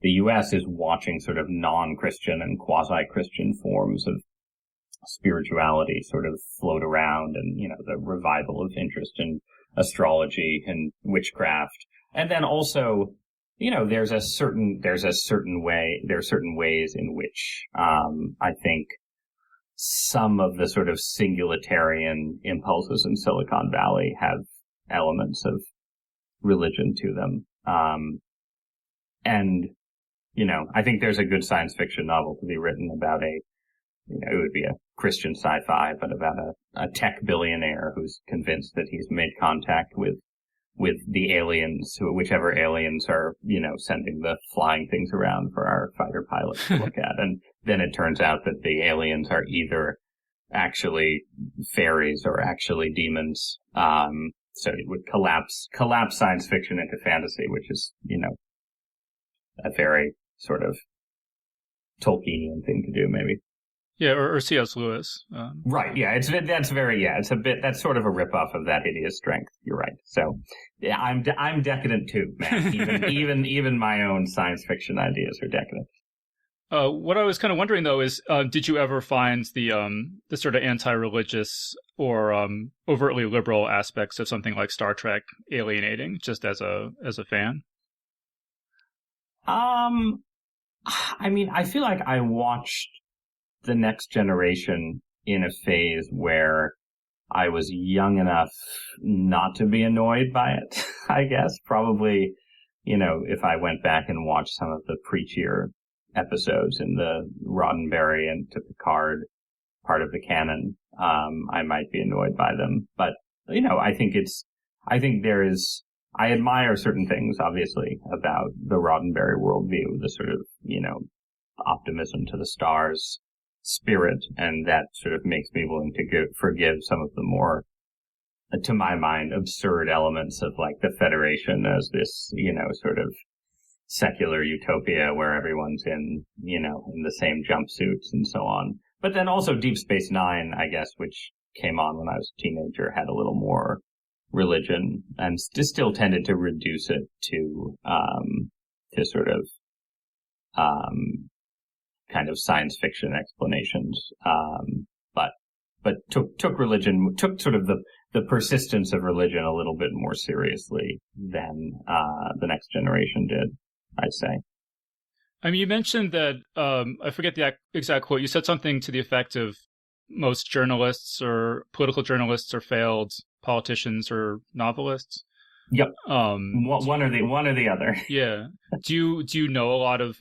the U.S. is watching sort of non-Christian and quasi-Christian forms of spirituality sort of float around, and, the revival of interest in astrology and witchcraft. And then also, there are certain ways in which, I think some of the sort of singularitarian impulses in Silicon Valley have elements of religion to them. And, I think there's a good science fiction novel to be written about it would be a Christian sci-fi, but about a tech billionaire who's convinced that he's made contact with the aliens, whichever aliens are, sending the flying things around for our fighter pilots to look at. And then it turns out that the aliens are either actually fairies or actually demons. So it would collapse science fiction into fantasy, which is, a very sort of Tolkienian thing to do, maybe. Yeah, or C.S. Lewis. Right, yeah, it's that's sort of a ripoff of That Hideous Strength. You're right. So, yeah, I'm decadent too, man. Even my own science fiction ideas are decadent. What I was kind of wondering though is, did you ever find the sort of anti-religious or overtly liberal aspects of something like Star Trek alienating, just as a fan? I feel like I watched The Next Generation in a phase where I was young enough not to be annoyed by it, I guess. Probably, if I went back and watched some of the preachier episodes in the Roddenberry and to Picard part of the canon, I might be annoyed by them. But, I admire certain things, obviously, about the Roddenberry worldview, the sort of, optimism to the stars spirit, and that sort of makes me willing to forgive some of the more, to my mind, absurd elements of like the Federation as this, sort of secular utopia where everyone's in the same jumpsuits and so on. But then also Deep Space Nine, I guess, which came on when I was a teenager, had a little more religion and still tended to reduce it to sort of kind of science fiction explanations. But took religion, took sort of the persistence of religion a little bit more seriously than the next generation did, I'd say. I mean, you mentioned that, I forget the exact quote, you said something to the effect of most journalists or political journalists are failed politicians or novelists. Yep. One or the other. Yeah. Do you know a lot of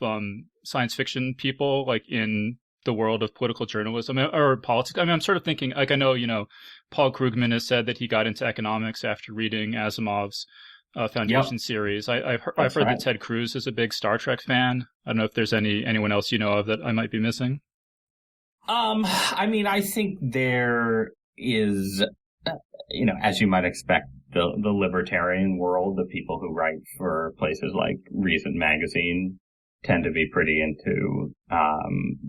science fiction people like in the world of political journalism or politics? I mean, I'm sort of thinking, like, I know, Paul Krugman has said that he got into economics after reading Asimov's Foundation series. I've heard that Ted Cruz is a big Star Trek fan. I don't know if there's anyone else you know of that I might be missing. I mean, I think there is, as you might expect, the libertarian world, the people who write for places like Reason Magazine tend to be pretty into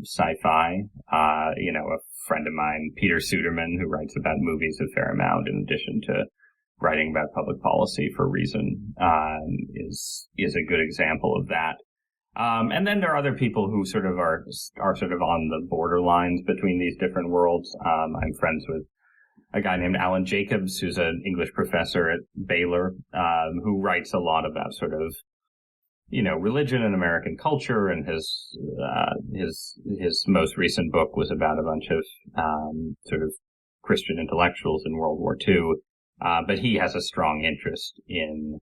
sci-fi. A friend of mine, Peter Suderman, who writes about movies a fair amount in addition to writing about public policy for Reason, is a good example of that. And then there are other people who sort of are sort of on the borderlines between these different worlds. I'm friends with a guy named Alan Jacobs, who's an English professor at Baylor, who writes a lot about sort of, religion and American culture. And his most recent book was about a bunch of sort of Christian intellectuals in World War II. But he has a strong interest in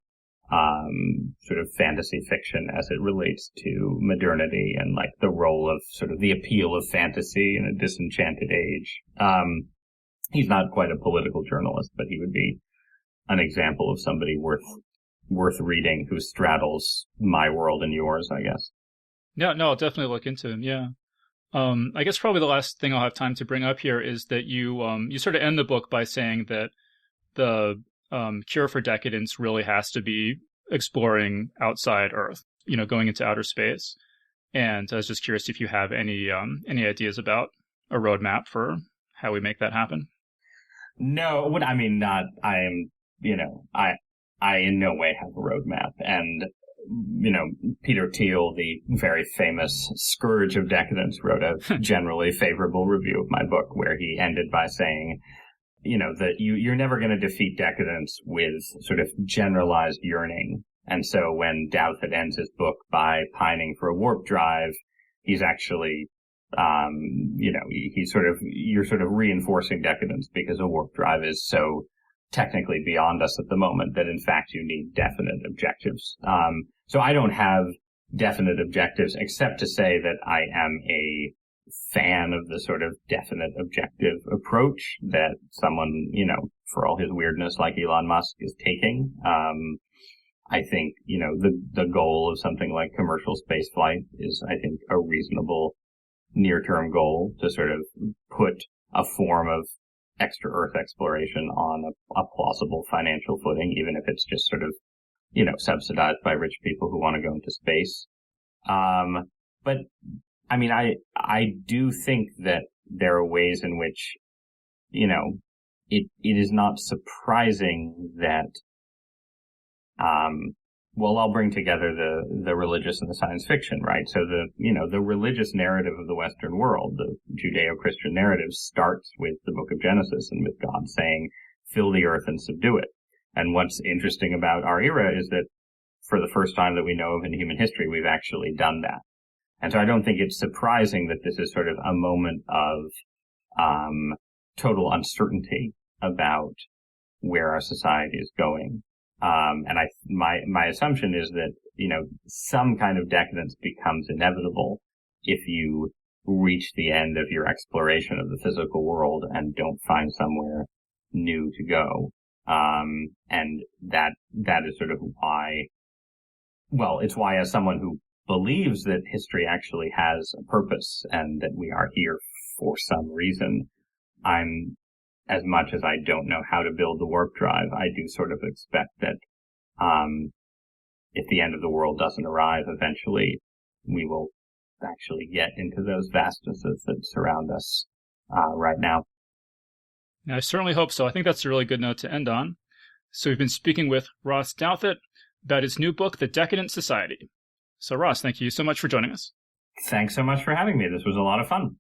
sort of fantasy fiction as it relates to modernity and like the role of sort of the appeal of fantasy in a disenchanted age. He's not quite a political journalist, but he would be an example of somebody worth reading who straddles my world and yours, I guess. Yeah, no, I'll definitely look into him. Yeah. I guess probably the last thing I'll have time to bring up here is that you sort of end the book by saying that the cure for decadence really has to be exploring outside Earth, going into outer space. And I was just curious if you have any ideas about a roadmap for how we make that happen. No, I in no way have a roadmap. And, Peter Thiel, the very famous scourge of decadence, wrote a generally favorable review of my book where he ended by saying, that you're never going to defeat decadence with sort of generalized yearning. And so when Douthat ends his book by pining for a warp drive, he's actually, you're sort of reinforcing decadence because a warp drive is so technically beyond us at the moment that in fact you need definite objectives. So I don't have definite objectives except to say that I am a fan of the sort of definite objective approach that someone, for all his weirdness like Elon Musk is taking. I think, the goal of something like commercial space flight is, I think, a reasonable near-term goal to sort of put a form of extra Earth exploration on a plausible financial footing, even if it's just sort of, subsidized by rich people who want to go into space. But I mean, I do think that there are ways in which, it is not surprising that, I'll bring together the religious and the science fiction, right? So the religious narrative of the Western world, the Judeo-Christian narrative starts with the book of Genesis and with God saying, fill the earth and subdue it. And what's interesting about our era is that for the first time that we know of in human history, we've actually done that. And so I don't think it's surprising that this is sort of a moment of total uncertainty about where our society is going. And my assumption is that, some kind of decadence becomes inevitable if you reach the end of your exploration of the physical world and don't find somewhere new to go. And that is sort of why, it's why as someone who believes that history actually has a purpose and that we are here for some reason, I'm, as much as I don't know how to build the warp drive, I do sort of expect that, if the end of the world doesn't arrive eventually, we will actually get into those vastnesses that surround us right now. I certainly hope so. I think that's a really good note to end on. So we've been speaking with Ross Douthat about his new book, The Decadent Society. So Ross, thank you so much for joining us. Thanks so much for having me. This was a lot of fun.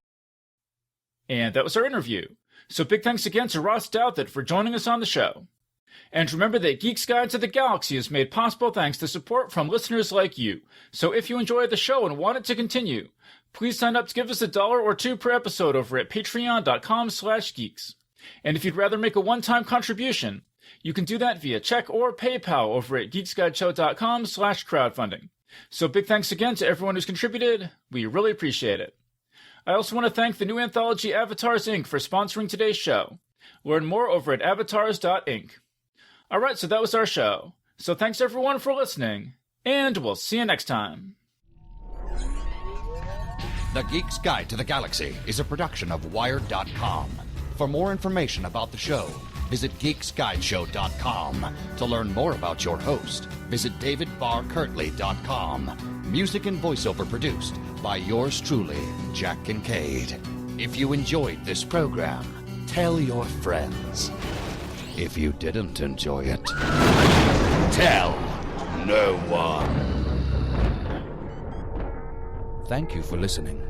And that was our interview. So big thanks again to Ross Douthat for joining us on the show. And remember that Geek's Guide to the Galaxy is made possible thanks to support from listeners like you. So if you enjoyed the show and want it to continue, please sign up to give us $1 or $2 per episode over at patreon.com/geeks. And if you'd rather make a one-time contribution, you can do that via check or PayPal over at geeksguideshow.com/crowdfunding. So big thanks again to everyone who's contributed. We really appreciate it. I also want to thank the new anthology Avatars Inc. for sponsoring today's show. Learn more over at avatars.inc. Alright, so that was our show. So thanks everyone for listening, and we'll see you next time. The Geek's Guide to the Galaxy is a production of Wired.com. For more information about the show, visit geeksguideshow.com. To learn more about your host, visit davidbarrkirtley.com. Music and voiceover produced by yours truly, Jack Kincaid. If you enjoyed this program, tell your friends. If you didn't enjoy it, tell no one. Thank you for listening.